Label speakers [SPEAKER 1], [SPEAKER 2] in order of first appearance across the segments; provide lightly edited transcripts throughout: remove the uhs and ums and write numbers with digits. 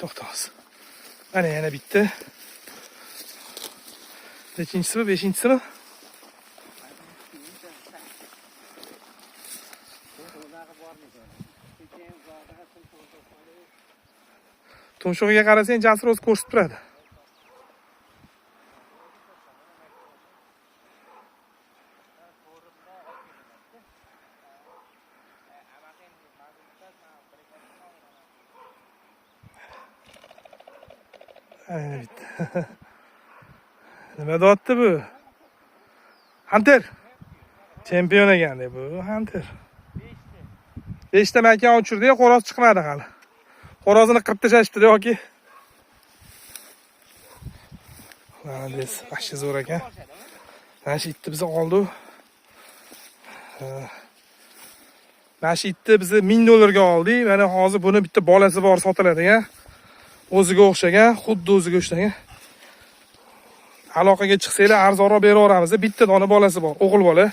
[SPEAKER 1] To'xtamiz. Mana yana bitta. Nechinchisi bu? 5-chisimi? Tumshug'iga qarasang, Jasur o'zi ko'rsatib turadi. Aynen bitti. Nima deyapti bu? Hunter. Chempion ekan bu Hunter. 5 ta makan uchirdi, xo'roz chiqmadi hali. Xo'rozini qirib tashlashibdi yoki. Mana yaxshi zo'r ekan. Mana shu itni biz oldi. Mana shu itni biz $1000 ga oldik. Mana hozir buni bitta bolasi bor sotiladigan. O'ziga o'xshagan, xuddi o'ziga o'xshagan. Aloqaga chiqsanglar arzonroq beraveramiz. Bitta dona bolasi bor, o'g'il bola.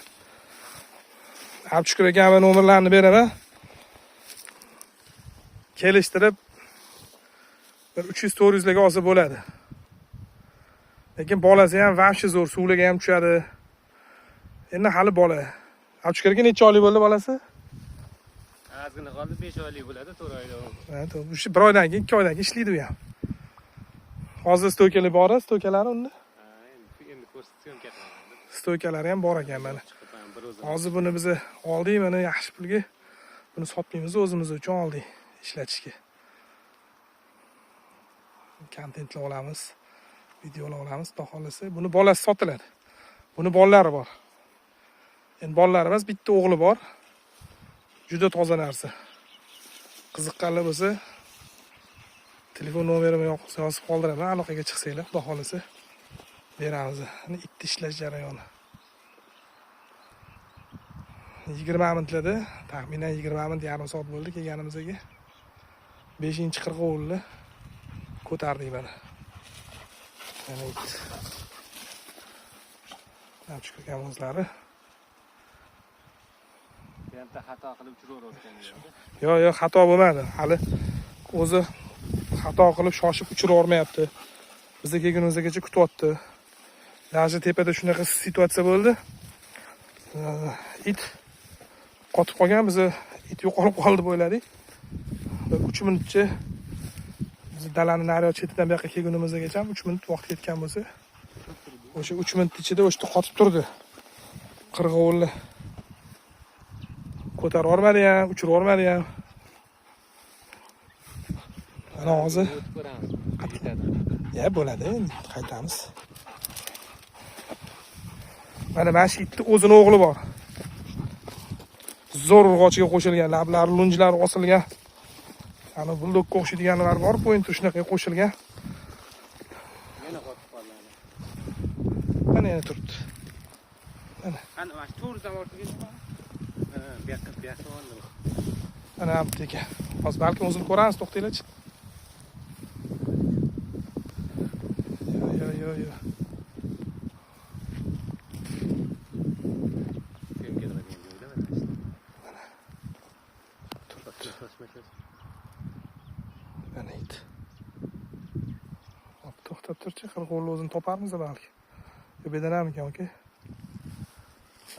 [SPEAKER 1] Abdushkur aka nomerlarini beraman. Kelishtirib 300-400 larga olsa bo'ladi. Lekin bolasi ham vahshiy zo'r, suvlarga ham tushadi. Endi hali bola. Abdushkur aka necha oylik bo'ldi bolasi?
[SPEAKER 2] Ozgina qoldi, 5 oylik bo'ladi, 4 oylik.
[SPEAKER 1] Ha, to'g'ri. Shu 1 oydan keyin, 2 oydan keyin ishlaydi u ham. Hozir stoykalar bor, stoykalari unda.
[SPEAKER 2] Ha, endi ko'rsatsam ketaman.
[SPEAKER 1] Stoykalari ham bor ekan mana. Hozir buni biz oldik, mana yaxshi pulga. Buni sotmaymiz, o'zimiz uchun oldik ishlatishga. Kontentlar olamiz, videolar olamiz, xohlasa. Buni bolasi sotiladi. Buni bolalari bor. Endi bolalari emas, bitta o'g'li bor. Juda toza narsa. Qiziqqanlar bo'lsa, telefon nomerimni yozib qoldiraman, aloqaga chiqsanglar, xudo xolasa beramiz. Mana itni ishlash jarayoni. 20 minutlarda, taxminan 20 minut, yarim soat bo'ldi kelganimizga. 5-qirg'ovulni ko'tardik mana. Mana it. Ham chiqgan o'zlari.
[SPEAKER 2] Bitta xato qilib uchiravergan.
[SPEAKER 1] Yo'q, xato bo'lmadi. Hali o'zi xato qilib shoshib uchiravermayapti. Bizga kelgunimizgacha kutyapti. Даже tepada shunaqa situatsiya bo'ldi. It qotib qolgan, biz it yo'qolib qoldi deb o'yladik. 3 minutcha biz dalani nariyoq chetidan bu yoqqa kelgunimizgacha 3 minut vaqt ketgan bo'lsa, o'sha 3 minut ichida o'shda qotib turdi. Qirg'ovulni ko'tarib olmadi ham, uchirib olmadi ham. Mana hozir bo'ladi, qaytamiz. Mana shu itni o'zini o'g'li bor. Zo'r urg'ochiga qo'shilgan, lablari, lunjlari osilgan. Ana buldokka o'xshaydiganlar bor, pointer shunaqa qo'shilgan.
[SPEAKER 2] Yana qotib qoldi.
[SPEAKER 1] Mana yana turibdi.
[SPEAKER 2] Ana mana shu to'g'ridan ortiga. Bu yoqqa oldim.
[SPEAKER 1] Ana bitta ekan. Hozir balkim o'zini ko'ramiz, to'xtanglarchi. Yo. Mana it. Hop, to'xtab turchi, qirg'ovul o'zini toparmiz balki. Bu bedanam ekan, aka.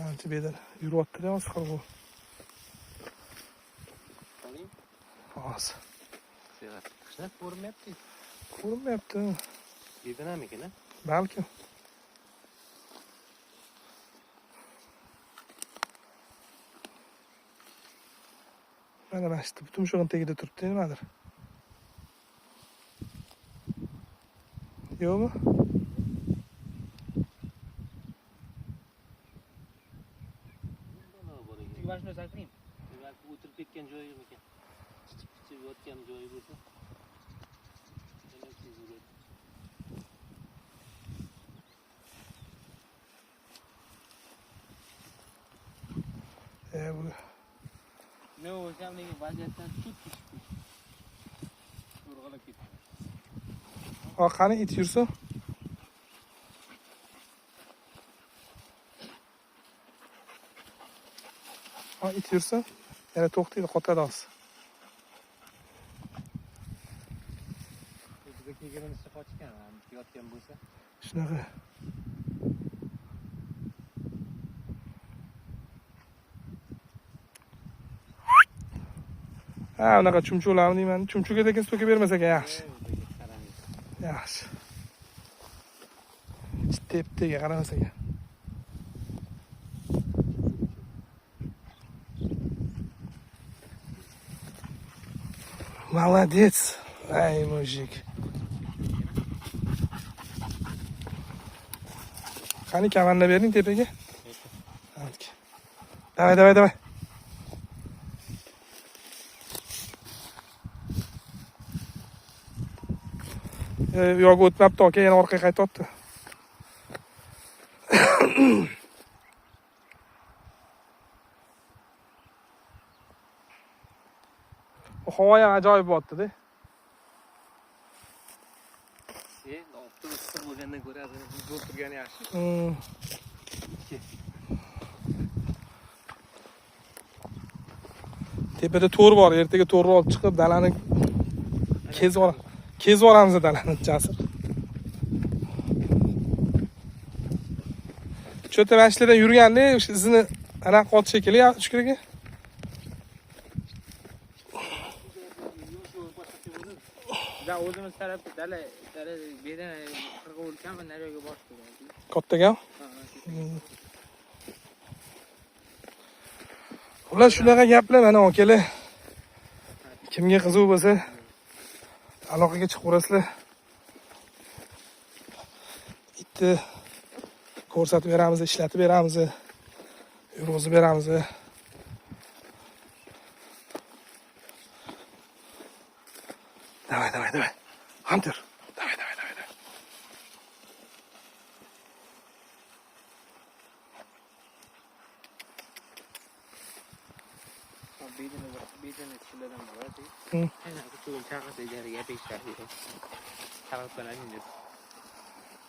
[SPEAKER 1] Ancha bedan yuryapti-da hozir qirg'ovul. Hozir.
[SPEAKER 2] Qishlab ko'rinmayapti.
[SPEAKER 1] Ko'rinmayapti.
[SPEAKER 2] Bedanam ekan-a?
[SPEAKER 1] Balkim. Mana shu tumshug'ini tagida turibdi, nimadir. Yo'qmi?
[SPEAKER 2] Mana shuni aytayim. Balki o'tirib ketgan joyi ekan. Kichik yotgan joyi bo'lsa.
[SPEAKER 1] Bu
[SPEAKER 2] ne o'lsam nega vaziyatdan tutib urg'alab ketdi.
[SPEAKER 1] qani it yursa? It yursa, yana to'xtaydi, qotadi hozir.
[SPEAKER 3] Sizga kelganimizcha qochgan, yotgan bo'lsa.
[SPEAKER 1] Shunaqa. Ha, unaqa chumchuqlarni deyman. Chumchuqga tekin so'kib bermasa ekan yaxshi. Yaxshi. Tep-tega qaramasa ekan. Молодец. Ай, мужик. Qani kavanni bering tepaga. Давай. Yo'q o'tmabdi, aka, yana orqaga qaytyapti. Havo ham ajoyib bo'pti-da.
[SPEAKER 3] Issiq bo'lgandan ko'ra zo'r turgani yaxshi.
[SPEAKER 1] Tepada to'r bor, ertaga to'rni olib chiqib dalani kezib olamiz dalani jasir. Cho'ta mashinadan yurganda o'sha izini anaqa qotdi shekilli, Shukur aka.
[SPEAKER 2] Da o'zimiz taraf dala berdan qirg'ib o'lkanmi, nariyoga borib turgan.
[SPEAKER 1] Kattaga? Ular shunaqa gaplar mana akalar. Kimga qiziq bo'lsa aloqaga chiqaverasizlar. Itni ko'rsatib beramiz, ishlatib beramiz, yurg'izib beramiz. Давай. Hunter. Давай.
[SPEAKER 2] Bedeni sizlardan boradi.
[SPEAKER 1] Hı.
[SPEAKER 2] Aynan bu chaqirsa jariga peshlar. Tarafdan aylanadi.